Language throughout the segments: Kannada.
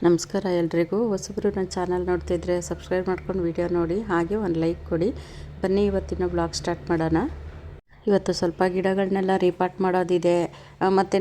ನಮಸ್ಕಾರ ಎಲ್ರಿಗೂ. ಹೊಸಬರು ನನ್ನ ಚಾನಲ್ ನೋಡ್ತಿದ್ರೆ ಸಬ್ಸ್ಕ್ರೈಬ್ ಮಾಡ್ಕೊಂಡು ವಿಡಿಯೋ ನೋಡಿ, ಹಾಗೆ ಒಂದು ಲೈಕ್ ಕೊಡಿ. ಬನ್ನಿ ಇವತ್ತಿನ ಬ್ಲಾಗ್ ಸ್ಟಾರ್ಟ್ ಮಾಡೋಣ. ಇವತ್ತು ಸ್ವಲ್ಪ ಗಿಡಗಳನ್ನೆಲ್ಲ ರೀಪಾಟ್ ಮಾಡೋದಿದೆ, ಮತ್ತು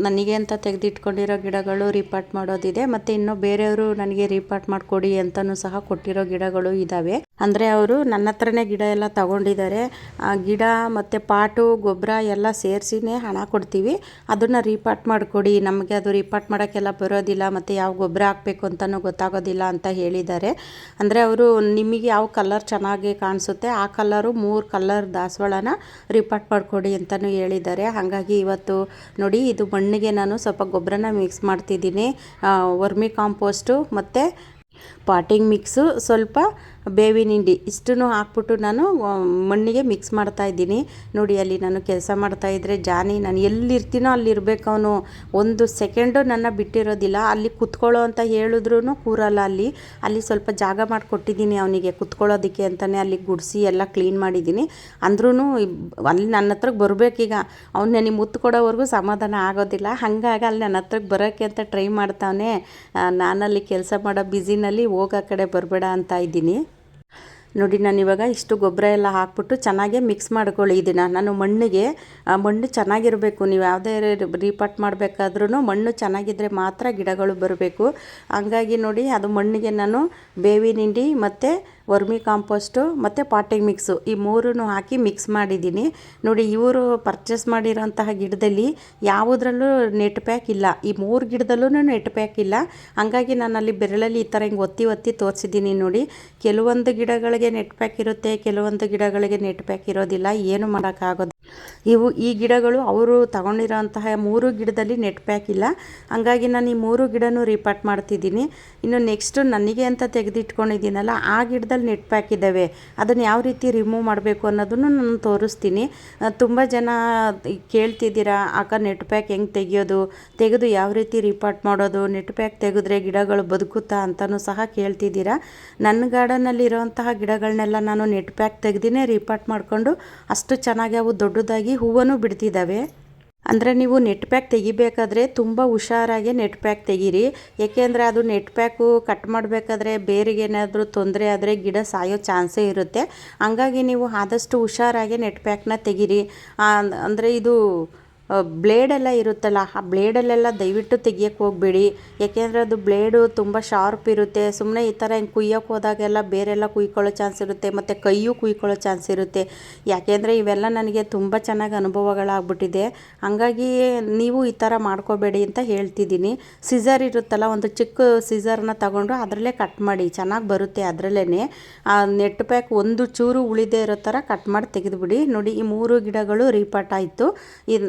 ನನಗೆ ಅಂತ ತೆಗೆದಿಟ್ಕೊಂಡಿರೋ ಗಿಡಗಳು ರೀಪಾಟ್ ಮಾಡೋದಿದೆ, ಮತ್ತು ಇನ್ನೂ ಬೇರೆಯವರು ನನಗೆ ರೀಪಾಟ್ ಮಾಡಿಕೊಡಿ ಅಂತಲೂ ಸಹ ಕೊಟ್ಟಿರೋ ಗಿಡಗಳು ಇದ್ದಾವೆ. ಅಂದರೆ ಅವರು ನನ್ನ ಹತ್ರನೇ ಗಿಡ ಎಲ್ಲ ತಗೊಂಡಿದ್ದಾರೆ. ಆ ಗಿಡ ಮತ್ತು ಪಾಟು ಗೊಬ್ಬರ ಎಲ್ಲ ಸೇರಿಸಿನೇ ಹಣ ಕೊಡ್ತೀವಿ, ಅದನ್ನು ರೀಪಾಟ್ ಮಾಡಿಕೊಡಿ, ನಮಗೆ ಅದು ರೀಪಾಟ್ ಮಾಡೋಕ್ಕೆಲ್ಲ ಬರೋದಿಲ್ಲ, ಮತ್ತು ಯಾವ ಗೊಬ್ಬರ ಹಾಕಬೇಕು ಅಂತಲೂ ಗೊತ್ತಾಗೋದಿಲ್ಲ ಅಂತ ಹೇಳಿದ್ದಾರೆ. ಅಂದರೆ ಅವರು ನಿಮಗೆ ಯಾವ ಕಲರ್ ಚೆನ್ನಾಗಿ ಕಾಣಿಸುತ್ತೆ ಆ ಕಲರು 3 ಕಲರ್ ದಾಸವಾಳನ ರೀಪಾಟ್ ಮಾಡಿಕೊಡಿ ಅಂತಲೂ ಹೇಳಿದ್ದಾರೆ. ಹಾಗಾಗಿ ಇವತ್ತು ನೋಡಿ, ಇದು ಮಣ್ಣಿಗೆ ನಾನು ಸ್ವಲ್ಪ ಗೊಬ್ಬರನ ಮಿಕ್ಸ್ ಮಾಡ್ತಿದ್ದೀನಿ. ವರ್ಮಿ ಕಾಂಪೋಸ್ಟು ಮತ್ತು ಪಾಟಿಂಗ್ ಮಿಕ್ಸು, ಸ್ವಲ್ಪ ಬೇವಿನ ಹಿಂಡಿ, ಇಷ್ಟನ್ನು ಹಾಕ್ಬಿಟ್ಟು ನಾನು ಮಣ್ಣಿಗೆ ಮಿಕ್ಸ್ ಮಾಡ್ತಾಯಿದ್ದೀನಿ. ನೋಡಿ, ಅಲ್ಲಿ ನಾನು ಕೆಲಸ ಮಾಡ್ತಾಯಿದ್ರೆ ಜಾನಿ, ನಾನು ಎಲ್ಲಿರ್ತೀನೋ ಅಲ್ಲಿರ್ಬೇಕು, ಅವನು ಒಂದು ಸೆಕೆಂಡು ನನ್ನ ಬಿಟ್ಟಿರೋದಿಲ್ಲ. ಅಲ್ಲಿ ಕುತ್ಕೊಳ್ಳೋ ಅಂತ ಹೇಳಿದ್ರೂ ಕೂರಲ್ಲ. ಅಲ್ಲಿ ಸ್ವಲ್ಪ ಜಾಗ ಮಾಡಿಕೊಟ್ಟಿದ್ದೀನಿ ಅವನಿಗೆ ಕುತ್ಕೊಳ್ಳೋದಕ್ಕೆ ಅಂತಲೇ. ಅಲ್ಲಿ ಗುಡಿಸಿ ಎಲ್ಲ ಕ್ಲೀನ್ ಮಾಡಿದ್ದೀನಿ. ಅಂದ್ರೂ ಅಲ್ಲಿ ನನ್ನ ಹತ್ರಕ್ಕೆ ಬರಬೇಕೀಗ. ಅವ್ನು ನನಗೆ ಮುತ್ತು ಕೊಡೋವರೆಗೂ ಸಮಾಧಾನ ಆಗೋದಿಲ್ಲ. ಹಾಗಾಗಿ ಅಲ್ಲಿ ನನ್ನ ಹತ್ರಕ್ಕೆ ಬರೋಕ್ಕೆ ಅಂತ ಟ್ರೈ ಮಾಡ್ತಾವನೆ. ನಾನಲ್ಲಿ ಕೆಲಸ ಮಾಡೋ ಬ್ಯುಸಿನಲ್ಲಿ ಹೋಗೋ ಕಡೆ ಬರಬೇಡ ಅಂತ ಇದ್ದೀನಿ. ನೋಡಿ, ನಾನು ಇವಾಗ ಇಷ್ಟು ಗೊಬ್ಬರ ಎಲ್ಲ ಹಾಕ್ಬಿಟ್ಟು ಚೆನ್ನಾಗೇ ಮಿಕ್ಸ್ ಮಾಡ್ಕೊಳ್ಳಿ. ಇದನ್ನು ನಾನು ಮಣ್ಣು ಚೆನ್ನಾಗಿರಬೇಕು. ನೀವು ಯಾವುದೇ ರೀಪಾಟ್ ಮಾಡಬೇಕಾದ್ರೂ ಮಣ್ಣು ಚೆನ್ನಾಗಿದ್ದರೆ ಮಾತ್ರ ಗಿಡಗಳು ಬರಬೇಕು. ಹಂಗಾಗಿ ನೋಡಿ, ಅದು ಮಣ್ಣಿಗೆ ನಾನು ಬೇವಿನ ಹಿಂಡಿ ಮತ್ತು ವರ್ಮಿ ಕಾಂಪೋಸ್ಟು ಮತ್ತು ಪಾಟಿಂಗ್ ಮಿಕ್ಸು ಈ 3 ಹಾಕಿ ಮಿಕ್ಸ್ ಮಾಡಿದ್ದೀನಿ. ನೋಡಿ, ಇವರು ಪರ್ಚೇಸ್ ಮಾಡಿರೋಂತಹ ಗಿಡದಲ್ಲಿ ಯಾವುದರಲ್ಲೂ ನೆಟ್ ಪ್ಯಾಕ್ ಇಲ್ಲ. ಈ 3 ಗಿಡದಲ್ಲೂ ನೆಟ್ ಪ್ಯಾಕ್ ಇಲ್ಲ. ಹಾಗಾಗಿ ನಾನು ಅಲ್ಲಿ ಬೆರಳಲ್ಲಿ ಈ ಥರ ಹಿಂಗೆ ಒತ್ತಿ ತೋರಿಸಿದ್ದೀನಿ. ನೋಡಿ, ಕೆಲವೊಂದು ಗಿಡಗಳಿಗೆ ನೆಟ್ ಪ್ಯಾಕ್ ಇರುತ್ತೆ, ಕೆಲವೊಂದು ಗಿಡಗಳಿಗೆ ನೆಟ್ ಪ್ಯಾಕ್ ಇರೋದಿಲ್ಲ. ಏನು ಮಾಡೋಕ್ಕಾಗೋದು. ಈ ಗಿಡಗಳು ಅವರು ತಗೊಂಡಿರೋಂತಹ 3 ಗಿಡದಲ್ಲಿ ನೆಟ್ ಪ್ಯಾಕ್ ಇಲ್ಲ. ಹಾಗಾಗಿ ನಾನು ಈ 3 ಗಿಡನೂ ರೀಪಾಟ್ ಮಾಡ್ತಿದ್ದೀನಿ. ಇನ್ನು ನೆಕ್ಸ್ಟು ನನಗೆ ಅಂತ ತೆಗೆದಿಟ್ಕೊಂಡಿದ್ದೀನಲ್ಲ, ಆ ಗಿಡದಲ್ಲಿ ನೆಟ್ ಪ್ಯಾಕ್ ಇದ್ದಾವೆ. ಅದನ್ನು ಯಾವ ರೀತಿ ರಿಮೂವ್ ಮಾಡಬೇಕು ಅನ್ನೋದನ್ನು ನಾನು ತೋರಿಸ್ತೀನಿ. ತುಂಬ ಜನ ಕೇಳ್ತಿದ್ದೀರಾ, ಅಕ್ಕ ನೆಟ್ ಪ್ಯಾಕ್ ಹೆಂಗೆ ತೆಗೆದು ಯಾವ ರೀತಿ ರೀಪಾಟ್ ಮಾಡೋದು, ನೆಟ್ ಪ್ಯಾಕ್ ತೆಗೆದ್ರೆ ಗಿಡಗಳು ಬದುಕುತ್ತಾ ಅಂತಲೂ ಸಹ ಕೇಳ್ತಿದ್ದೀರಾ. ನನ್ನ ಗಾರ್ಡನಲ್ಲಿರೋಂತಹ ಗಿಡಗಳನ್ನೆಲ್ಲ ನಾನು ನೆಟ್ ಪ್ಯಾಕ್ ತೆಗೆದಿನೇ ರೀಪಾಟ್ ಮಾಡಿಕೊಂಡು ಅಷ್ಟು ಚೆನ್ನಾಗಿ ಅವು ದೊಡ್ಡದಾಗಿ ಹೂವನ್ನು ಬಿಡ್ತಿದ್ದಾವೆ. ಅಂದರೆ ನೀವು ನೆಟ್ ಪ್ಯಾಕ್ ತೆಗಿಬೇಕಾದ್ರೆ ತುಂಬ ಹುಷಾರಾಗಿ ನೆಟ್ ಪ್ಯಾಕ್ ತೆಗೀರಿ. ಏಕೆಂದರೆ ಅದು ನೆಟ್ ಪ್ಯಾಕು ಕಟ್ ಮಾಡಬೇಕಾದ್ರೆ ಬೇರೆಗೇನಾದರೂ ತೊಂದರೆ ಆದರೆ ಗಿಡ ಸಾಯೋ ಚಾನ್ಸೇ ಇರುತ್ತೆ. ಹಂಗಾಗಿ ನೀವು ಆದಷ್ಟು ಹುಷಾರಾಗಿ ನೆಟ್ ಪ್ಯಾಕ್ನ ತೆಗೀರಿ. ಅಂದರೆ ಇದು ಬ್ಲೇಡೆಲ್ಲ ಇರುತ್ತಲ್ಲ, ಆ ಬ್ಲೇಡಲ್ಲೆಲ್ಲ ದಯವಿಟ್ಟು ತೆಗಿಯೋಕ್ಕೆ ಹೋಗಬೇಡಿ. ಏಕೆಂದರೆ ಅದು ಬ್ಲೇಡು ತುಂಬ ಶಾರ್ಪ್ ಇರುತ್ತೆ. ಸುಮ್ಮನೆ ಈ ಥರ ಹಿಂಗೆ ಕುಯ್ಯೋಕ್ಕೆ ಹೋದಾಗೆಲ್ಲ ಬೇರೆಲ್ಲ ಕುಯ್ಕೊಳ್ಳೋ ಚಾನ್ಸ್ ಇರುತ್ತೆ, ಮತ್ತು ಕೈಯೂ ಕುಯ್ಕೊಳ್ಳೋ ಚಾನ್ಸ್ ಇರುತ್ತೆ. ಯಾಕೆಂದರೆ ಇವೆಲ್ಲ ನನಗೆ ತುಂಬ ಚೆನ್ನಾಗಿ ಅನುಭವಗಳಾಗ್ಬಿಟ್ಟಿದೆ. ಹಾಗಾಗಿ ನೀವು ಈ ಥರ ಮಾಡ್ಕೋಬೇಡಿ ಅಂತ ಹೇಳ್ತಿದ್ದೀನಿ. ಸಿಸರ್ ಇರುತ್ತಲ್ಲ, ಒಂದು ಚಿಕ್ಕ ಸಿಸರ್ನ ತಗೊಂಡು ಅದರಲ್ಲೇ ಕಟ್ ಮಾಡಿ, ಚೆನ್ನಾಗಿ ಬರುತ್ತೆ. ಅದರಲ್ಲೇ ಆ ನೆಟ್ ಪ್ಯಾಕ್ ಒಂದು ಚೂರು ಉಳಿದೇ ಇರೋ ಥರ ಕಟ್ ಮಾಡಿ ತೆಗೆದುಬಿಡಿ. ನೋಡಿ, ಈ 3 ಗಿಡಗಳು ರೀಪಾಟ್ ಆಯಿತು.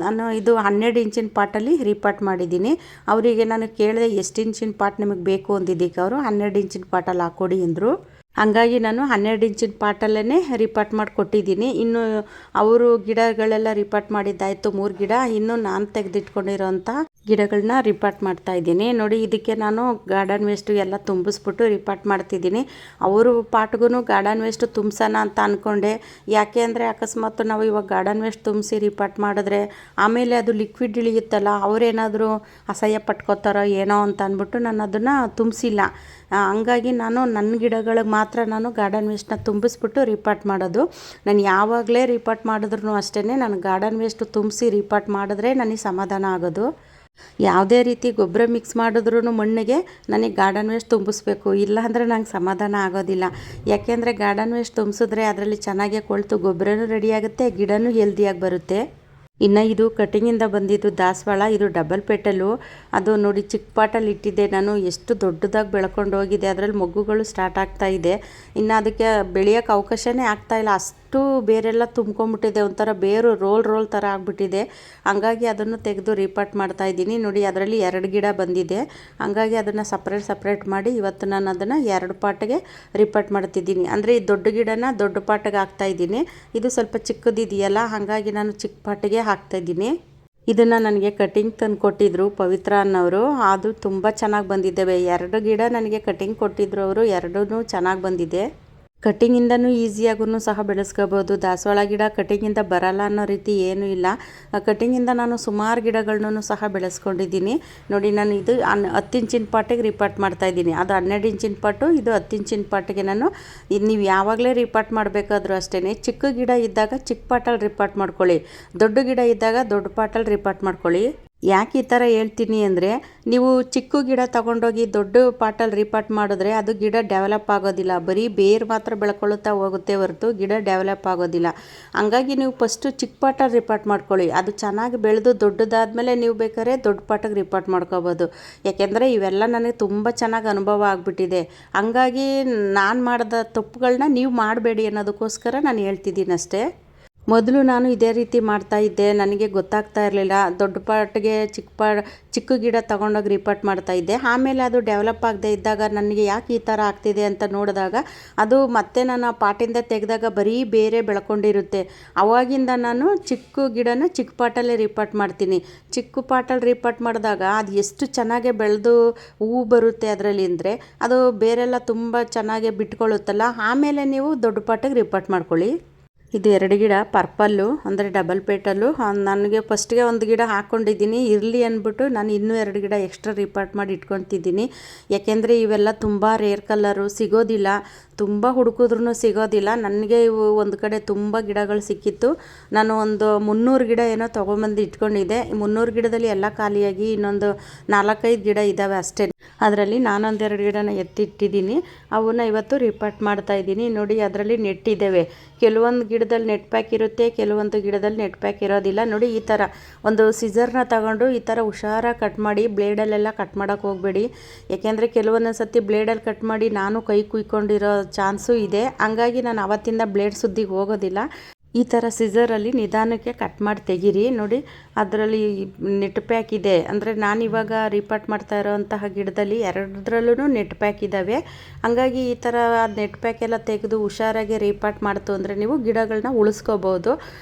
ನಾನು ಇದು 12 ಇಂಚಿನ ಪಾಟಲ್ಲಿ ರೀಪಾಟ್ ಮಾಡಿದ್ದೀನಿ. ಅವರಿಗೆ ನಾನು ಕೇಳಿದೆ ಎಷ್ಟು ಇಂಚಿನ ಪಾಟ್ ನಿಮಗೆ ಬೇಕು ಅಂದಿದ್ದಕ್ಕೆ ಅವರು 12 ಇಂಚಿನ ಪಾಟಲ್ಲಿ ಹಾಕ್ಕೊಡಿ ಅಂದರು. ಹಾಗಾಗಿ ನಾನು 12 ಇಂಚಿನ ಪಾಟಲ್ಲೇ ರೀಪಾಟ್ ಮಾಡಿ ಕೊಟ್ಟಿದ್ದೀನಿ. ಇನ್ನು ಅವರು ಗಿಡಗಳೆಲ್ಲ ರೀಪಾಟ್ ಮಾಡಿದ್ದಾಯಿತು 3 ಗಿಡ. ಇನ್ನು ನಾನು ತೆಗೆದಿಟ್ಕೊಂಡಿರೋಂಥ ಗಿಡಗಳನ್ನ ರೀಪಾಟ್ ಮಾಡ್ತಾ ಇದ್ದೀನಿ. ನೋಡಿ, ಇದಕ್ಕೆ ನಾನು ಗಾರ್ಡನ್ ವೇಸ್ಟು ಎಲ್ಲ ತುಂಬಿಸ್ಬಿಟ್ಟು ರೀಪಾಟ್ ಮಾಡ್ತಿದ್ದೀನಿ. ಅವರು ಪಾಟ್ಗೂ ಗಾರ್ಡನ್ ವೇಸ್ಟು ತುಂಬಿಸೋಣ ಅಂತ ಅಂದ್ಕೊಂಡೆ. ಯಾಕೆ ಅಂದರೆ ಅಕಸ್ಮಾತ್ ನಾವು ಇವಾಗ ಗಾರ್ಡನ್ ವೇಸ್ಟ್ ತುಂಬಿಸಿ ರೀಪಾಟ್ ಮಾಡಿದ್ರೆ ಆಮೇಲೆ ಅದು ಲಿಕ್ವಿಡ್ ಇಳಿಯುತ್ತಲ್ಲ, ಅವರೇನಾದರೂ ಅಸಹ್ಯ ಪಟ್ಕೋತಾರೋ ಏನೋ ಅಂತ ಅಂದ್ಬಿಟ್ಟು ನಾನು ಅದನ್ನು ತುಂಬಿಸಿಲ್ಲ. ಹಂಗಾಗಿ ನಾನು ನನ್ನ ಗಿಡಗಳಿಗೆ ಮಾತ್ರ ನಾನು ಗಾರ್ಡನ್ ವೇಸ್ಟನ್ನ ತುಂಬಿಸ್ಬಿಟ್ಟು ರೀಪಾಟ್ ಮಾಡೋದು. ನಾನು ಯಾವಾಗಲೇ ರೀಪಾಟ್ ಮಾಡಿದ್ರೂ ಅಷ್ಟೇ, ನಾನು ಗಾರ್ಡನ್ ವೇಸ್ಟು ತುಂಬಿಸಿ ರೀಪಾಟ್ ಮಾಡಿದ್ರೆ ನನಗೆ ಸಮಾಧಾನ ಆಗೋದು. ಯಾವುದೇ ರೀತಿ ಗೊಬ್ಬರ ಮಿಕ್ಸ್ ಮಾಡಿದ್ರೂ ಮಣ್ಣಿಗೆ ನನಗೆ ಗಾರ್ಡನ್ ವೇಸ್ಟ್ ತುಂಬಿಸ್ಬೇಕು, ಇಲ್ಲ ಅಂದರೆ ನಂಗೆ ಸಮಾಧಾನ ಆಗೋದಿಲ್ಲ. ಯಾಕೆಂದರೆ ಗಾರ್ಡನ್ ವೇಸ್ಟ್ ತುಂಬಿಸಿದ್ರೆ ಅದರಲ್ಲಿ ಚೆನ್ನಾಗೇ ಕೊಳ್ತು ಗೊಬ್ಬರನೂ ರೆಡಿಯಾಗುತ್ತೆ, ಗಿಡನೂ ಹೆಲ್ದಿಯಾಗಿ ಬರುತ್ತೆ. ಇನ್ನು ಇದು ಕಟಿಂಗಿಂದ ಬಂದಿದ್ದು ದಾಸವಾಳ. ಇದು ಡಬಲ್ ಪೆಟಲು. ಅದು ನೋಡಿ, ಚಿಕ್ಕ ಪಾಟಲ್ಲಿ ಇಟ್ಟಿದ್ದೆ ನಾನು, ಎಷ್ಟು ದೊಡ್ಡದಾಗಿ ಬೆಳ್ಕೊಂಡು ಹೋಗಿದೆ. ಅದರಲ್ಲಿ ಮೊಗ್ಗುಗಳು ಸ್ಟಾರ್ಟ್ ಆಗ್ತಾ ಇದೆ. ಇನ್ನು ಅದಕ್ಕೆ ಬೆಳೆಯೋಕ್ಕೆ ಅವಕಾಶನೇ ಆಗ್ತಾಯಿಲ್ಲ, ಅಷ್ಟು ಬೇರೆಲ್ಲ ತುಂಬ್ಕೊಂಡ್ಬಿಟ್ಟಿದೆ. ಒಂಥರ ಬೇರು ರೋಲ್ ಥರ ಆಗಿಬಿಟ್ಟಿದೆ. ಹಂಗಾಗಿ ಅದನ್ನು ತೆಗೆದು ರೀಪಾಟ್ ಮಾಡ್ತಾಯಿದ್ದೀನಿ. ನೋಡಿ, ಅದರಲ್ಲಿ 2 ಗಿಡ ಬಂದಿದೆ. ಹಂಗಾಗಿ ಅದನ್ನು ಸಪ್ರೇಟ್ ಮಾಡಿ ಇವತ್ತು ನಾನು ಅದನ್ನು 2 ಪಾಟಿಗೆ ರೀಪಾಟ್ ಮಾಡ್ತಿದ್ದೀನಿ. ಅಂದರೆ ಈ ದೊಡ್ಡ ಗಿಡನ ದೊಡ್ಡ ಪಾಟಿಗೆ ಹಾಕ್ತಾಯಿದ್ದೀನಿ. ಇದು ಸ್ವಲ್ಪ ಚಿಕ್ಕದಿದೆಯಲ್ಲ, ಹಾಗಾಗಿ ನಾನು ಚಿಕ್ಕ ಪಾಟಿಗೆ ಹಾಕ್ತಾಯಿದ್ದೀನಿ. ಇದನ್ನು ನನಗೆ ಕಟಿಂಗ್ ತಂದು ಕೊಟ್ಟಿದ್ದರು ಪವಿತ್ರ ಅನ್ನೋರು. ಅದು ತುಂಬ ಚೆನ್ನಾಗಿ ಬಂದಿದ್ದಾವೆ. 2 ಗಿಡ ನನಗೆ ಕಟಿಂಗ್ ಕೊಟ್ಟಿದ್ರು ಅವರು, 2 ಚೆನ್ನಾಗಿ ಬಂದಿದೆ. ಕಟ್ಟಿಂಗಿಂದನೂ ಈಸಿಯಾಗೂ ಸಹ ಬೆಳೆಸ್ಕೋಬೋದು. ದಾಸವಾಳ ಗಿಡ ಕಟ್ಟಿಂಗಿಂದ ಬರಲ್ಲ ಅನ್ನೋ ರೀತಿ ಏನೂ ಇಲ್ಲ. ಕಟ್ಟಿಂಗಿಂದ ನಾನು ಸುಮಾರು ಗಿಡಗಳನ್ನೂ ಸಹ ಬೆಳೆಸ್ಕೊಂಡಿದ್ದೀನಿ. ನೋಡಿ, ನಾನು ಇದು 10 ಇಂಚಿನ ಪಾಟಿಗೆ ರೀಪಾಟ್ ಮಾಡ್ತಾಯಿದ್ದೀನಿ. ಅದು 12 ಇಂಚಿನ ಪಾಟು, ಇದು 10 ಇಂಚಿನ ಪಾಟಿಗೆ ನಾನು ನೀವು ಯಾವಾಗಲೇ ರೀಪಾಟ್ ಮಾಡಬೇಕಾದ್ರೂ ಅಷ್ಟೇ, ಚಿಕ್ಕ ಗಿಡ ಇದ್ದಾಗ ಚಿಕ್ಕ ಪಾಟಲ್ಲಿ ರೀಪಾಟ್ ಮಾಡ್ಕೊಳ್ಳಿ, ದೊಡ್ಡ ಗಿಡ ಇದ್ದಾಗ ದೊಡ್ಡ ಪಾಟಲ್ಲಿ ರೀಪಾಟ್ ಮಾಡ್ಕೊಳ್ಳಿ. ಯಾಕೆ ಈ ಥರ ಹೇಳ್ತೀನಿ ಅಂದರೆ, ನೀವು ಚಿಕ್ಕ ಗಿಡ ತೊಗೊಂಡೋಗಿ ದೊಡ್ಡ ಪಾಟಲ್ಲಿ ರೀಪಾಟ್ ಮಾಡಿದ್ರೆ ಅದು ಗಿಡ ಡೆವಲಪ್ ಆಗೋದಿಲ್ಲ, ಬರೀ ಬೇರು ಮಾತ್ರ ಬೆಳ್ಕೊಳ್ತಾ ಹೋಗುತ್ತೆ ಹೊರತು ಗಿಡ ಡೆವಲಪ್ ಆಗೋದಿಲ್ಲ. ಹಂಗಾಗಿ ನೀವು ಫಸ್ಟು ಚಿಕ್ಕ ಪಾಟಲ್ಲಿ ರೀಪಾಟ್ ಮಾಡ್ಕೊಳ್ಳಿ. ಅದು ಚೆನ್ನಾಗಿ ಬೆಳೆದು ದೊಡ್ಡದಾದಮೇಲೆ ನೀವು ಬೇಕಾದ್ರೆ ದೊಡ್ಡ ಪಾಟಿಗೆ ರೀಪಾಟ್ ಮಾಡ್ಕೋಬೋದು. ಯಾಕೆಂದರೆ ಇವೆಲ್ಲ ನನಗೆ ತುಂಬ ಚೆನ್ನಾಗಿ ಅನುಭವ ಆಗಿಬಿಟ್ಟಿದೆ. ಹಂಗಾಗಿ ನಾನು ಮಾಡಿದ ತಪ್ಪುಗಳನ್ನ ನೀವು ಮಾಡಬೇಡಿ ಅನ್ನೋದಕ್ಕೋಸ್ಕರ ನಾನು ಹೇಳ್ತಿದ್ದೀನಿ ಅಷ್ಟೇ. ಮೊದಲು ನಾನು ಇದೇ ರೀತಿ ಮಾಡ್ತಾಯಿದ್ದೆ, ನನಗೆ ಗೊತ್ತಾಗ್ತಾ ಇರಲಿಲ್ಲ. ದೊಡ್ಡ ಪಾಟ್ಗೆ ಚಿಕ್ಕ ಗಿಡ ತೊಗೊಂಡೋಗಿ ರೀಪಾಟ್ ಮಾಡ್ತಾಯಿದ್ದೆ. ಆಮೇಲೆ ಅದು ಡೆವಲಪ್ ಆಗದೆ ಇದ್ದಾಗ ನನಗೆ ಯಾಕೆ ಈ ಥರ ಆಗ್ತಿದೆ ಅಂತ ನೋಡಿದಾಗ ಅದು ಮತ್ತೆ ನಾನು ಆ ಪಾಟಿಂದ ತೆಗೆದಾಗ ಬರೀ ಬೇರೆ ಬೆಳ್ಕೊಂಡಿರುತ್ತೆ. ಅವಾಗಿಂದ ನಾನು ಚಿಕ್ಕ ಗಿಡನ ಚಿಕ್ಕ ಪಾಟಲ್ಲೇ ರೀಪಾಟ್ ಮಾಡ್ತೀನಿ. ಚಿಕ್ಕ ಪಾಟಲ್ಲಿ ರೀಪಾಟ್ ಮಾಡಿದಾಗ ಅದು ಎಷ್ಟು ಚೆನ್ನಾಗೆ ಬೆಳೆದು ಹೂವು ಬರುತ್ತೆ ಅದರಲ್ಲಿ ಅಂದರೆ, ಅದು ಬೇರೆಲ್ಲ ತುಂಬ ಚೆನ್ನಾಗೆ ಬಿಟ್ಕೊಳ್ಳುತ್ತಲ್ಲ. ಆಮೇಲೆ ನೀವು ದೊಡ್ಡ ಪಾಟಿಗೆ ರೀಪಾಟ್ ಮಾಡ್ಕೊಳ್ಳಿ. ಇದು 2 ಗಿಡ ಪರ್ಪಲ್ಲು, ಅಂದರೆ ಡಬಲ್ ಪೇಟಲ್ಲು. ನನಗೆ ಫಸ್ಟಿಗೆ ಒಂದು ಗಿಡ ಹಾಕ್ಕೊಂಡಿದ್ದೀನಿ, ಇರಲಿ ಅಂದ್ಬಿಟ್ಟು ನಾನು ಇನ್ನೂ 2 ಗಿಡ ಎಕ್ಸ್ಟ್ರಾ ರೀಪಾಟ್ ಮಾಡಿ ಇಟ್ಕೊತಿದ್ದೀನಿ. ಯಾಕೆಂದರೆ ಇವೆಲ್ಲ ತುಂಬ ರೇರ್ ಕಲರು, ಸಿಗೋದಿಲ್ಲ, ತುಂಬ ಹುಡುಕಿದ್ರೂ ಸಿಗೋದಿಲ್ಲ. ನನಗೆ ಇವು ಒಂದು ಕಡೆ ತುಂಬ ಗಿಡಗಳು ಸಿಕ್ಕಿತ್ತು. ನಾನು ಒಂದು 300 ಗಿಡ ಏನೋ ತೊಗೊಂಬಂದು ಇಟ್ಕೊಂಡಿದ್ದೆ. 300 ಗಿಡದಲ್ಲಿ ಎಲ್ಲ ಖಾಲಿಯಾಗಿ ಇನ್ನೊಂದು 4-5 ಗಿಡ ಇದ್ದಾವೆ ಅಷ್ಟೇ. ಅದರಲ್ಲಿ ನಾನೊಂದೆರಡು ಗಿಡನ ಎತ್ತಿಟ್ಟಿದ್ದೀನಿ, ಅವನ್ನ ಇವತ್ತು ರೀಪಾಟ್ ಮಾಡ್ತಾಯಿದ್ದೀನಿ. ನೋಡಿ, ಅದರಲ್ಲಿ ನೆಟ್ ಇದ್ದಾವೆ. ಕೆಲವೊಂದು ಗಿಡದಲ್ಲಿ ನೆಟ್ ಪ್ಯಾಕ್ ಇರುತ್ತೆ, ಕೆಲವೊಂದು ಗಿಡದಲ್ಲಿ ನೆಟ್ ಪ್ಯಾಕ್ ಇರೋದಿಲ್ಲ. ನೋಡಿ, ಈ ಥರ ಒಂದು ಸಿಸರ್ನ ತಗೊಂಡು ಈ ಥರ ಹುಷಾರಾಗಿ ಕಟ್ ಮಾಡಿ, ಬ್ಲೇಡಲ್ಲೆಲ್ಲ ಕಟ್ ಮಾಡೋಕ್ಕೆ ಹೋಗಬೇಡಿ. ಯಾಕೆಂದರೆ ಕೆಲವೊಂದು ಸತಿ ಬ್ಲೇಡಲ್ಲಿ ಕಟ್ ಮಾಡಿ ನಾನು ಕೈ ಕುಯ್ಕೊಂಡಿರೋ ಚಾನ್ಸು ಇದೆ. ಹಂಗಾಗಿ ನಾನು ಆವತ್ತಿಂದ ಬ್ಲೇಡ್ ಸುದ್ದಿಗೆ ಹೋಗೋದಿಲ್ಲ. ಈ ಥರ ಸಿಸರಲ್ಲಿ ನಿಧಾನಕ್ಕೆ ಕಟ್ ಮಾಡಿ ತೆಗೀರಿ. ನೋಡಿ, ಅದರಲ್ಲಿ ನೆಟ್ ಪ್ಯಾಕ್ ಇದೆ. ಅಂದರೆ ನಾನಿವಾಗ ರೀಪಾಟ್ ಮಾಡ್ತಾ ಇರೋವಂತಹ ಗಿಡದಲ್ಲಿ 2ರಲ್ಲೂ ನೆಟ್ ಪ್ಯಾಕ್ ಇದ್ದಾವೆ. ಹಂಗಾಗಿ ಈ ಥರ ನೆಟ್ ಪ್ಯಾಕ್ ಎಲ್ಲ ತೆಗೆದು ಹುಷಾರಾಗಿ ರೀಪಾಟ್ ಮಾಡ್ತು ಅಂದರೆ ನೀವು ಗಿಡಗಳನ್ನ ಉಳಿಸ್ಕೋಬೋದು.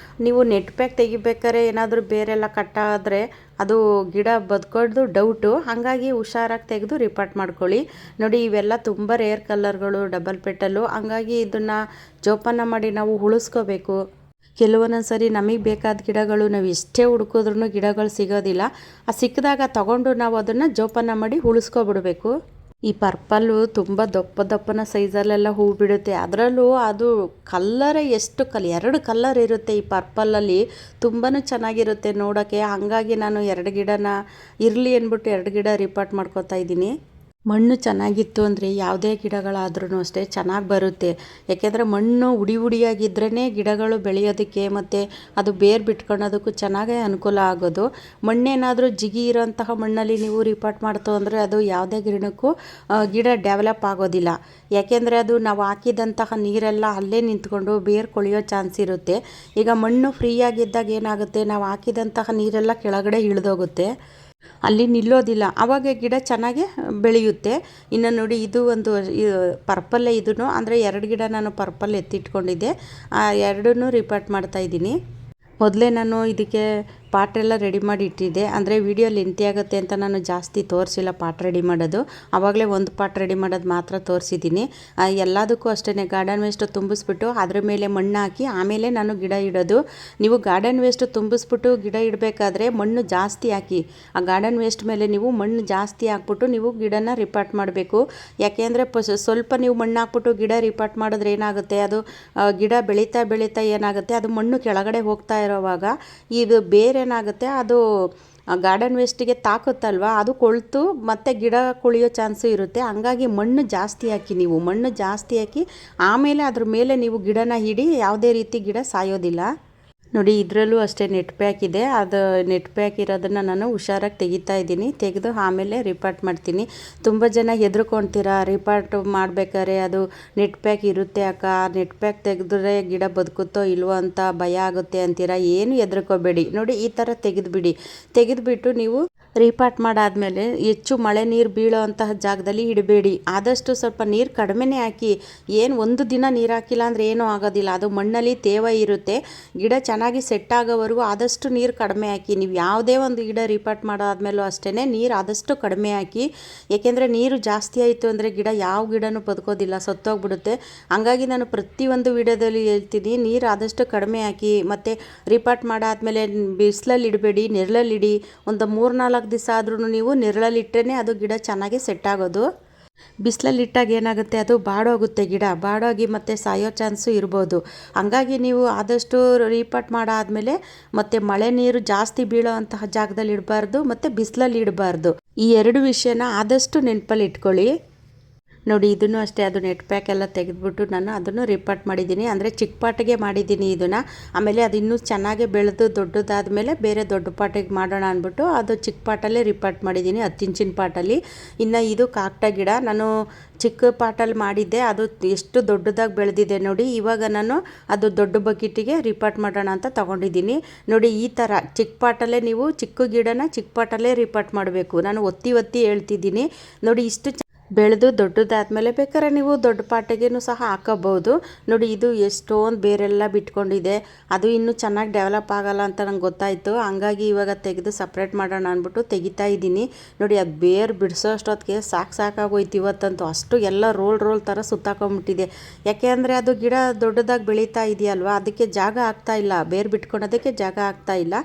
ನೀವು ನೆಟ್ ಪ್ಯಾಕ್ ತೆಗಿಬೇಕಾದ್ರೆ ಏನಾದರೂ ಬೇರೆಲ್ಲ ಕಟ್ಟಾದರೆ ಅದು ಗಿಡ ಬದುಕೋದು ಡೌಟು. ಹಾಗಾಗಿ ಹುಷಾರಾಗಿ ತೆಗೆದು ರೀಪಾಟ್ ಮಾಡ್ಕೊಳ್ಳಿ. ನೋಡಿ, ಇವೆಲ್ಲ ತುಂಬ ರೇರ್ ಕಲರ್ಗಳು, ಡಬಲ್ ಪೆಟಲ್ಲು. ಹಂಗಾಗಿ ಇದನ್ನು ಜೋಪಾನ ಮಾಡಿ ನಾವು ಉಳಿಸ್ಕೋಬೇಕು. ಕೆಲವೊಂದೊಂದು ಸರಿ ನಮಗೆ ಬೇಕಾದ ಗಿಡಗಳು ನಾವು ಎಷ್ಟೇ ಹುಡುಕಿದ್ರೂ ಗಿಡಗಳು ಸಿಗೋದಿಲ್ಲ. ಆ ಸಿಕ್ಕಿದಾಗ ತಗೊಂಡು ನಾವು ಅದನ್ನು ಜೋಪಾನ ಮಾಡಿ ಉಳಿಸ್ಕೊಬಿಡ್ಬೇಕು. ಈ ಪರ್ಪಲ್ಲು ತುಂಬ ದಪ್ಪನ ಸೈಜಲ್ಲೆಲ್ಲ ಹೂ ಬಿಡುತ್ತೆ. ಅದರಲ್ಲೂ ಅದು ಕಲ್ಲರೇ ಎಷ್ಟು 2 ಕಲರ್ ಇರುತ್ತೆ ಈ ಪರ್ಪಲಲ್ಲಿ. ತುಂಬಾ ಚೆನ್ನಾಗಿರುತ್ತೆ ನೋಡೋಕ್ಕೆ. ಹಾಗಾಗಿ ನಾನು 2 ಗಿಡನ ಇರಲಿ ಅಂದ್ಬಿಟ್ಟು 2 ಗಿಡ ರೀಪಾಟ್ ಮಾಡ್ಕೊತಾ ಇದ್ದೀನಿ. ಮಣ್ಣು ಚೆನ್ನಾಗಿತ್ತು ಅಂದರೆ ಯಾವುದೇ ಗಿಡಗಳಾದ್ರೂ ಅಷ್ಟೇ ಚೆನ್ನಾಗಿ ಬರುತ್ತೆ. ಯಾಕೆಂದರೆ ಮಣ್ಣು ಹುಡಿಯಾಗಿದ್ರೇ ಗಿಡಗಳು ಬೆಳೆಯೋದಕ್ಕೆ ಮತ್ತು ಅದು ಬೇರು ಬಿಟ್ಕೊಳ್ಳೋದಕ್ಕೂ ಚೆನ್ನಾಗೇ ಅನುಕೂಲ ಆಗೋದು. ಮಣ್ಣೇನಾದರೂ ಜಿಗಿ ಇರೋಂತಹ ಮಣ್ಣಲ್ಲಿ ನೀವು ರೀಪಾಟ್ ಮಾಡ್ತು ಅಂದರೆ ಅದು ಯಾವುದೇ ಗಿಡಕ್ಕೂ ಗಿಡ ಡೆವಲಪ್ ಆಗೋದಿಲ್ಲ. ಯಾಕೆಂದರೆ ಅದು ನಾವು ಹಾಕಿದಂತಹ ನೀರೆಲ್ಲ ಅಲ್ಲೇ ನಿಂತ್ಕೊಂಡು ಬೇರು ಕೊಳೆಯೋ ಚಾನ್ಸ್ ಇರುತ್ತೆ. ಈಗ ಮಣ್ಣು ಫ್ರೀಯಾಗಿದ್ದಾಗ ಏನಾಗುತ್ತೆ, ನಾವು ಹಾಕಿದಂತಹ ನೀರೆಲ್ಲ ಕೆಳಗಡೆ ಇಳಿದೋಗುತ್ತೆ, ಅಲ್ಲಿ ನಿಲ್ಲೋದಿಲ್ಲ. ಆವಾಗ ಗಿಡ ಚೆನ್ನಾಗಿ ಬೆಳೆಯುತ್ತೆ. ಇನ್ನು ನೋಡಿ, ಇದು ಒಂದು ಪರ್ಪಲ್ಲೇ. ಇದೂ ಅಂದರೆ 2 ಗಿಡ ನಾನು ಪರ್ಪಲ್ ಎತ್ತಿಟ್ಕೊಂಡಿದ್ದೆ. ಆ 2ನೂ ರೀಪಾಟ್ ಮಾಡ್ತಾಯಿದ್ದೀನಿ. ಮೊದಲೇ ನಾನು ಇದಕ್ಕೆ ಪಾಟ್ರೆಲ್ಲ ರೆಡಿ ಮಾಡಿ ಇಟ್ಟಿದ್ದೆ. ಅಂದರೆ ವಿಡಿಯೋ ಲೆಂತಿ ಆಗುತ್ತೆ ಅಂತ ನಾನು ಜಾಸ್ತಿ ತೋರಿಸಿಲ್ಲ ಪಾಟ್ ರೆಡಿ ಮಾಡೋದು. ಆವಾಗಲೇ ಒಂದು ಪಾಟ್ ರೆಡಿ ಮಾಡೋದು ಮಾತ್ರ ತೋರಿಸಿದ್ದೀನಿ. ಎಲ್ಲದಕ್ಕೂ ಅಷ್ಟೇ ಗಾರ್ಡನ್ ವೇಸ್ಟ್ ತುಂಬಿಸ್ಬಿಟ್ಟು ಅದ್ರ ಮೇಲೆ ಮಣ್ಣು ಹಾಕಿ ಆಮೇಲೆ ನಾನು ಗಿಡ ಇಡೋದು. ನೀವು ಗಾರ್ಡನ್ ವೇಸ್ಟ್ ತುಂಬಿಸ್ಬಿಟ್ಟು ಗಿಡ ಇಡಬೇಕಾದ್ರೆ ಮಣ್ಣು ಜಾಸ್ತಿ ಹಾಕಿ, ಆ ಗಾರ್ಡನ್ ವೇಸ್ಟ್ ಮೇಲೆ ನೀವು ಮಣ್ಣು ಜಾಸ್ತಿ ಹಾಕ್ಬಿಟ್ಟು ನೀವು ಗಿಡನ ರಿಪಾರ್ಟ್ ಮಾಡಬೇಕು. ಯಾಕೆಂದರೆ ಸ್ವಲ್ಪ ನೀವು ಮಣ್ಣು ಹಾಕ್ಬಿಟ್ಟು ಗಿಡ ರಿಪಾರ್ಟ್ ಮಾಡಿದ್ರೆ ಏನಾಗುತ್ತೆ, ಅದು ಗಿಡ ಬೆಳೀತಾ ಏನಾಗುತ್ತೆ, ಅದು ಮಣ್ಣು ಕೆಳಗಡೆ ಹೋಗ್ತಾ ಇರೋವಾಗ ಇದು ಬೇರೇನಾಗುತ್ತೆ, ಅದು ಗಾರ್ಡನ್ ವೇಸ್ಟಿಗೆ ತಾಕುತ್ತಲ್ವ, ಅದು ಕೊಳ್ತು ಮತ್ತು ಗಿಡ ಕೊಳೆಯೋ ಚಾನ್ಸು ಇರುತ್ತೆ. ಹಂಗಾಗಿ ಮಣ್ಣು ಜಾಸ್ತಿ ಹಾಕಿ, ನೀವು ಮಣ್ಣು ಜಾಸ್ತಿ ಹಾಕಿ ಆಮೇಲೆ ಅದ್ರ ಮೇಲೆ ನೀವು ಗಿಡನ ಹಿಡಿ. ಯಾವುದೇ ರೀತಿ ಗಿಡ ಸಾಯೋದಿಲ್ಲ. ನೋಡಿ, ಇದರಲ್ಲೂ ಅಷ್ಟೇ ನೆಟ್ ಪ್ಯಾಕ್ ಇದೆ. ಅದು ನೆಟ್ ಪ್ಯಾಕ್ ಇರೋದನ್ನು ನಾನು ಹುಷಾರಾಗಿ ತೆಗಿತಾ ಇದ್ದೀನಿ. ತೆಗೆದು ಆಮೇಲೆ ರಿಪಾರ್ಟ್ ಮಾಡ್ತೀನಿ. ತುಂಬ ಜನ ಹೆದರ್ಕೊಳ್ತೀರಾ, ರಿಪಾರ್ಟ್ ಮಾಡಬೇಕಾದ್ರೆ ಅದು ನೆಟ್ ಪ್ಯಾಕ್ ಇರುತ್ತೆ ಅಕ್ಕ, ನೆಟ್ ಪ್ಯಾಕ್ ತೆಗೆದ್ರೆ ಗಿಡ ಬದುಕುತ್ತೋ ಇಲ್ವೋ ಅಂತ ಭಯ ಆಗುತ್ತೆ ಅಂತೀರಾ. ಏನು ಹೆದರ್ಕೋಬೇಡಿ. ನೋಡಿ, ಈ ಥರ ತೆಗೆದುಬಿಡಿ. ತೆಗೆದುಬಿಟ್ಟು ನೀವು ರೀಪಾಟ್ ಮಾಡಾದಮೇಲೆ ಹೆಚ್ಚು ಮಳೆ ನೀರು ಬೀಳೋ ಅಂತಹ ಜಾಗದಲ್ಲಿ ಇಡಬೇಡಿ. ಆದಷ್ಟು ಸ್ವಲ್ಪ ನೀರು ಕಡಿಮೆನೇ ಹಾಕಿ. ಏನು ಒಂದು ದಿನ ನೀರು ಹಾಕಿಲ್ಲ ಅಂದರೆ ಏನೂ ಆಗೋದಿಲ್ಲ, ಅದು ಮಣ್ಣಲ್ಲಿ ತೇವ ಇರುತ್ತೆ. ಗಿಡ ಚೆನ್ನಾಗಿ ಸೆಟ್ ಆಗೋವರೆಗೂ ಆದಷ್ಟು ನೀರು ಕಡಿಮೆ ಹಾಕಿ. ನೀವು ಯಾವುದೇ ಒಂದು ಗಿಡ ರೀಪಾಟ್ ಮಾಡಾದ್ಮೇಲೂ ಅಷ್ಟೇ ನೀರು ಆದಷ್ಟು ಕಡಿಮೆ ಹಾಕಿ. ಏಕೆಂದರೆ ನೀರು ಜಾಸ್ತಿ ಆಯಿತು ಅಂದರೆ ಗಿಡ ಯಾವ ಗಿಡನೂ ಬದುಕೋದಿಲ್ಲ, ಸತ್ತೋಗ್ಬಿಡುತ್ತೆ. ಹಂಗಾಗಿ ನಾನು ಪ್ರತಿಯೊಂದು ವಿಡಿಯೋದಲ್ಲಿ ಹೇಳ್ತೀನಿ, ನೀರು ಆದಷ್ಟು ಕಡಿಮೆ ಹಾಕಿ. ಮತ್ತು ರೀಪಾಟ್ ಮಾಡಾದಮೇಲೆ ಬಿಸಿಲಲ್ಲಿ ಇಡಬೇಡಿ, ನೆರಳಲ್ಲಿಡಿ. ಒಂದು 3-4 ದಿವಸ ಆದ್ರೂ ನೀವು ನೆರಳಲ್ಲಿಟ್ಟರೆ ಅದು ಗಿಡ ಚೆನ್ನಾಗಿ ಸೆಟ್ ಆಗೋದು. ಬಿಸಿಲಲ್ಲಿಟ್ಟಾಗ ಏನಾಗುತ್ತೆ, ಅದು ಬಾಡೋಗುತ್ತೆ, ಗಿಡ ಬಾಡೋಗಿ ಮತ್ತು ಸಾಯೋ ಚಾನ್ಸು ಇರ್ಬೋದು. ಹಂಗಾಗಿ ನೀವು ಆದಷ್ಟು ರೀಪಾಟ್ ಮಾಡಾದಮೇಲೆ ಮತ್ತು ಮಳೆ ನೀರು ಜಾಸ್ತಿ ಬೀಳೋ ಅಂತಹ ಜಾಗದಲ್ಲಿ ಇಡಬಾರ್ದು ಮತ್ತು ಬಿಸಿಲಲ್ಲಿ ಇಡಬಾರ್ದು. ಈ 2 ವಿಷಯನ ಆದಷ್ಟು ನೆನಪಲ್ಲಿ ಇಟ್ಕೊಳ್ಳಿ. ನೋಡಿ, ಇದನ್ನು ಅಷ್ಟೇ, ಅದು ನೆಟ್ ಪ್ಯಾಕ್ ಎಲ್ಲ ತೆಗೆದುಬಿಟ್ಟು ನಾನು ಅದನ್ನು ರೀಪಾಟ್ ಮಾಡಿದ್ದೀನಿ. ಅಂದರೆ ಚಿಕ್ಕ ಪಾಟಿಗೆ ಮಾಡಿದ್ದೀನಿ ಇದನ್ನು. ಆಮೇಲೆ ಅದು ಇನ್ನೂ ಚೆನ್ನಾಗಿ ಬೆಳೆದು ದೊಡ್ಡದಾದಮೇಲೆ ಬೇರೆ ದೊಡ್ಡ ಪಾಟಿಗೆ ಮಾಡೋಣ ಅಂದ್ಬಿಟ್ಟು ಅದು ಚಿಕ್ಕ ಪಾಟಲ್ಲೇ ರೀಪಾಟ್ ಮಾಡಿದ್ದೀನಿ, 10 ಇಂಚಿನ ಪಾಟಲ್ಲಿ. ಇನ್ನು ಇದು ಕಾಕಡ ಗಿಡ ನಾನು ಚಿಕ್ಕ ಪಾಟಲ್ಲಿ ಮಾಡಿದ್ದೆ, ಅದು ಎಷ್ಟು ದೊಡ್ಡದಾಗಿ ಬೆಳೆದಿದೆ ನೋಡಿ. ಇವಾಗ ನಾನು ಅದು ದೊಡ್ಡ ಬಕೆಟಿಗೆ ರೀಪಾಟ್ ಮಾಡೋಣ ಅಂತ ತೊಗೊಂಡಿದ್ದೀನಿ. ನೋಡಿ, ಈ ಥರ ಚಿಕ್ಕ ಪಾಟಲ್ಲೇ ನೀವು ಚಿಕ್ಕ ಗಿಡನ ಚಿಕ್ಕ ಪಾಟಲ್ಲೇ ರೀಪಾಟ್ ಮಾಡಬೇಕು. ನಾನು ಒತ್ತಿ ಒತ್ತಿ ಹೇಳ್ತಿದ್ದೀನಿ ನೋಡಿ. ಇಷ್ಟು ಬೆಳೆದು ದೊಡ್ಡದಾದಮೇಲೆ ಬೇಕಾದ್ರೆ ನೀವು ದೊಡ್ಡ ಪಾಟಿಗೆನೂ ಸಹ ಹಾಕೋಬೋದು. ನೋಡಿ, ಇದು ಎಷ್ಟೊಂದು ಬೇರೆಲ್ಲ ಬಿಟ್ಕೊಂಡಿದೆ. ಅದು ಇನ್ನೂ ಚೆನ್ನಾಗಿ ಡೆವಲಪ್ ಆಗೋಲ್ಲ ಅಂತ ನಂಗೆ ಗೊತ್ತಾಯಿತು. ಹಂಗಾಗಿ ಇವಾಗ ತೆಗೆದು ಸಪ್ರೇಟ್ ಮಾಡೋಣ ಅಂದ್ಬಿಟ್ಟು ತೆಗಿತಾ ಇದ್ದೀನಿ. ನೋಡಿ, ಅದು ಬೇರು ಬಿಡಿಸೋ ಅಷ್ಟೊತ್ತಿಗೆ ಸಾಕಾಗೋಯ್ತು ಇವತ್ತಂತೂ. ಅಷ್ಟು ಎಲ್ಲ ರೋಲ್ ಥರ ಸುತ್ತಾಕೊಂಬಿಟ್ಟಿದೆ. ಯಾಕೆ ಅಂದರೆ ಅದು ಗಿಡ ದೊಡ್ಡದಾಗಿ ಬೆಳೀತಾ ಇದೆಯಲ್ವ, ಅದಕ್ಕೆ ಜಾಗ ಆಗ್ತಾಯಿಲ್ಲ, ಬೇರು ಬಿಟ್ಕೊಳೋದಕ್ಕೆ ಜಾಗ ಆಗ್ತಾಯಿಲ್ಲ.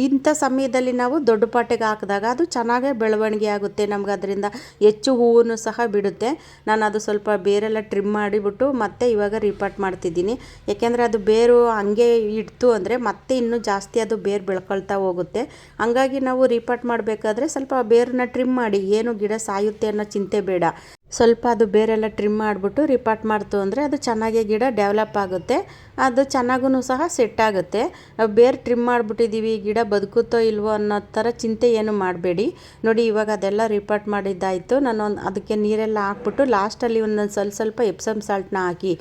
ಇಂಥ ಸಮಯದಲ್ಲಿ ನಾವು ದೊಡ್ಡ ಪಾಟಿಗೆ ಹಾಕಿದಾಗ ಅದು ಚೆನ್ನಾಗೇ ಬೆಳವಣಿಗೆ ಆಗುತ್ತೆ. ನಮ್ಗೆ ಅದರಿಂದ ಹೆಚ್ಚು ಹೂವನ್ನು ಸಹ ಬಿಡುತ್ತೆ. ನಾನು ಅದು ಸ್ವಲ್ಪ ಬೇರೆಲ್ಲ ಟ್ರಿಮ್ ಮಾಡಿಬಿಟ್ಟು ಮತ್ತೆ ಇವಾಗ ರೀಪಾಟ್ ಮಾಡ್ತಿದ್ದೀನಿ. ಯಾಕೆಂದರೆ ಅದು ಬೇರು ಹಂಗೆ ಇಡ್ತು ಅಂದರೆ ಮತ್ತೆ ಇನ್ನೂ ಜಾಸ್ತಿ ಅದು ಬೇರು ಬೆಳ್ಕೊಳ್ತಾ ಹೋಗುತ್ತೆ. ಹಂಗಾಗಿ ನಾವು ರೀಪಾಟ್ ಮಾಡಬೇಕಾದ್ರೆ ಸ್ವಲ್ಪ ಬೇರನ್ನ ಟ್ರಿಮ್ ಮಾಡಿ, ಏನು ಗಿಡ ಸಾಯುತ್ತೆ ಅನ್ನೋ ಚಿಂತೆ ಬೇಡ. ಸ್ವಲ್ಪ ಅದು ಬೇರೆಲ್ಲ ಟ್ರಿಮ್ ಮಾಡಿಬಿಟ್ಟು ರೀಪಾಟ್ ಮಾಡ್ತು ಅಂದರೆ ಅದು ಚೆನ್ನಾಗಿ ಗಿಡ ಡೆವಲಪ್ ಆಗುತ್ತೆ, ಅದು ಚೆನ್ನಾಗೂ ಸಹ ಸೆಟ್ ಆಗುತ್ತೆ. ಬೇರೆ ಟ್ರಿಮ್ ಮಾಡಿಬಿಟ್ಟಿದ್ದೀವಿ, ಗಿಡ ಬದುಕುತ್ತೋ ಇಲ್ವೋ ಅನ್ನೋ ಥರ ಚಿಂತೆ ಏನು ಮಾಡಬೇಡಿ. ನೋಡಿ, ಇವಾಗ ಅದೆಲ್ಲ ರೀಪಾಟ್ ಮಾಡಿದ್ದಾಯಿತು. ನಾನು ಅದಕ್ಕೆ ನೀರೆಲ್ಲ ಹಾಕ್ಬಿಟ್ಟು ಲಾಸ್ಟಲ್ಲಿ ಒಂದೊಂದು ಸ್ವಲ್ಪ ಎಪ್ಸಮ್ ಸಾಲ್ಟನ್ನ ಹಾಕಿ.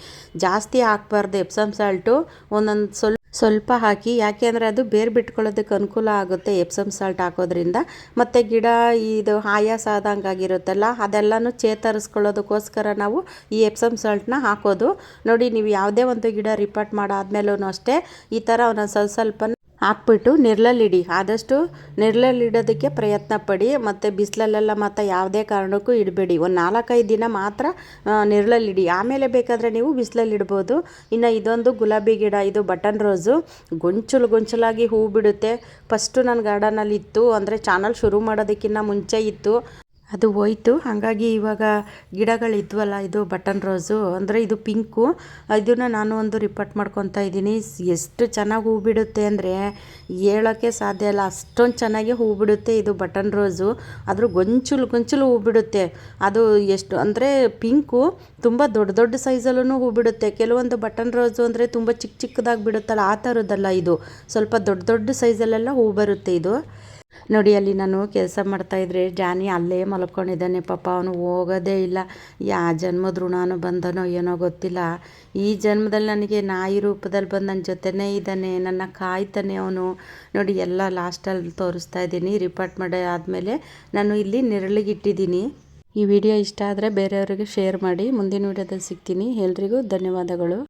ಜಾಸ್ತಿ ಹಾಕ್ಬಾರ್ದು ಎಪ್ಸಮ್ ಸಾಲ್ಟು, ಒಂದೊಂದು ಸ್ವಲ್ಪ ಹಾಕಿ. ಯಾಕೆ ಅಂದರೆ ಅದು ಬೇರು ಬಿಟ್ಕೊಳ್ಳೋದಕ್ಕೆ ಅನುಕೂಲ ಆಗುತ್ತೆ ಎಪ್ಸಮ್ ಸಾಲ್ಟ್ ಹಾಕೋದ್ರಿಂದ. ಮತ್ತು ಗಿಡ ಇದು ಆಯಾಸ ಆದಂಗೆ ಆಗಿರುತ್ತಲ್ಲ, ಅದೆಲ್ಲನೂ ಚೇತರಿಸ್ಕೊಳ್ಳೋದಕ್ಕೋಸ್ಕರ ನಾವು ಈ ಎಪ್ಸಮ್ ಸಾಲ್ಟನ್ನ ಹಾಕೋದು. ನೋಡಿ, ನೀವು ಯಾವುದೇ ಒಂದು ಗಿಡ ರೀಪಾಟ್ ಮಾಡಾದ್ಮೇಲೂ ಅಷ್ಟೇ ಈ ಥರ ಒಂದೊಂದು ಸ್ವಲ್ಪ ಹಾಕ್ಬಿಟ್ಟು ನೆರಳಲ್ಲಿಡಿ. ಆದಷ್ಟು ನೆರಳಲ್ಲಿಡೋದಕ್ಕೆ ಪ್ರಯತ್ನ ಪಡಿ. ಮತ್ತು ಬಿಸಿಲಲ್ಲೆಲ್ಲ ಮತ್ತು ಯಾವುದೇ ಕಾರಣಕ್ಕೂ ಇಡಬೇಡಿ. ಒಂದು 4-5 ದಿನ ಮಾತ್ರ ನೆರಳಲ್ಲಿಡಿ, ಆಮೇಲೆ ಬೇಕಾದರೆ ನೀವು ಬಿಸಿಲಲ್ಲಿಡ್ಬೋದು. ಇನ್ನು ಇದೊಂದು ಗುಲಾಬಿ ಗಿಡ, ಇದು ಬಟನ್ ರೋಸು. ಗೊಂಚಲಾಗಿ ಹೂ ಬಿಡುತ್ತೆ. ಫಸ್ಟು ನನ್ನ ಗಾರ್ಡನಲ್ಲಿ ಇತ್ತು, ಅಂದರೆ ಚಾನಲ್ ಶುರು ಮಾಡೋದಕ್ಕಿಂತ ಮುಂಚೆ ಇತ್ತು, ಅದು ಹೋಯ್ತು. ಹಾಗಾಗಿ ಇವಾಗ ಗಿಡಗಳಿದ್ವಲ್ಲ, ಇದು ಬಟನ್ ರೋಸು, ಅಂದರೆ ಇದು ಪಿಂಕು, ಇದನ್ನು ನಾನು ಒಂದು ರೀಪಾಟ್ ಮಾಡ್ಕೊತಾ ಇದ್ದೀನಿ. ಎಷ್ಟು ಚೆನ್ನಾಗಿ ಹೂ ಬಿಡುತ್ತೆ ಅಂದರೆ ಹೇಳೋಕ್ಕೆ ಸಾಧ್ಯ ಇಲ್ಲ, ಅಷ್ಟೊಂದು ಚೆನ್ನಾಗಿ ಹೂ ಬಿಡುತ್ತೆ ಇದು ಬಟನ್ ರೋಸು. ಆದರೂ ಗೊಂಚಲು ಹೂ ಬಿಡುತ್ತೆ. ಅದು ಎಷ್ಟು ಅಂದರೆ ಪಿಂಕು ತುಂಬ ದೊಡ್ಡ ಸೈಜಲ್ಲೂ ಹೂ ಬಿಡುತ್ತೆ. ಕೆಲವೊಂದು ಬಟನ್ ರೋಸು ಅಂದರೆ ತುಂಬ ಚಿಕ್ಕದಾಗಿ ಬಿಡುತ್ತಲ್ಲ, ಆ ಥರದ್ದಲ್ಲ ಇದು, ಸ್ವಲ್ಪ ದೊಡ್ಡ ಸೈಜಲ್ಲೆಲ್ಲ ಹೂ ಬರುತ್ತೆ ಇದು. ನೋಡಿ, ಅಲ್ಲಿ ನಾನು ಕೆಲಸ ಮಾಡ್ತಾಯಿದ್ರೆ ಜಾನಿ ಅಲ್ಲೇ ಮಲ್ಕೊಂಡಿದ್ದಾನೆ. ಪಾಪ ಅವನು ಹೋಗೋದೇ ಇಲ್ಲ. ಜನ್ಮದ ಋಣನೂ ಬಂದನೋ ಏನೋ ಗೊತ್ತಿಲ್ಲ. ಈ ಜನ್ಮದಲ್ಲಿ ನನಗೆ ನಾಯಿ ರೂಪದಲ್ಲಿ ಬಂದು ನನ್ನ ಜೊತೆನೇ ಇದ್ದಾನೆ, ನನ್ನ ಕಾಯ್ತಾನೆ ಅವನು. ನೋಡಿ, ಎಲ್ಲ ಲಾಸ್ಟಲ್ಲಿ ತೋರಿಸ್ತಾ ಇದ್ದೀನಿ. ರೀಪಾಟ್ ಮಾಡಿ ಆದಮೇಲೆ ನಾನು ಇಲ್ಲಿ ನೆರಳಿಗಿಟ್ಟಿದ್ದೀನಿ. ಈ ವಿಡಿಯೋ ಇಷ್ಟ ಆದರೆ ಬೇರೆಯವರಿಗೆ ಶೇರ್ ಮಾಡಿ. ಮುಂದಿನ ವಿಡಿಯೋದಲ್ಲಿ ಸಿಗ್ತೀನಿ. ಎಲ್ರಿಗೂ ಧನ್ಯವಾದಗಳು.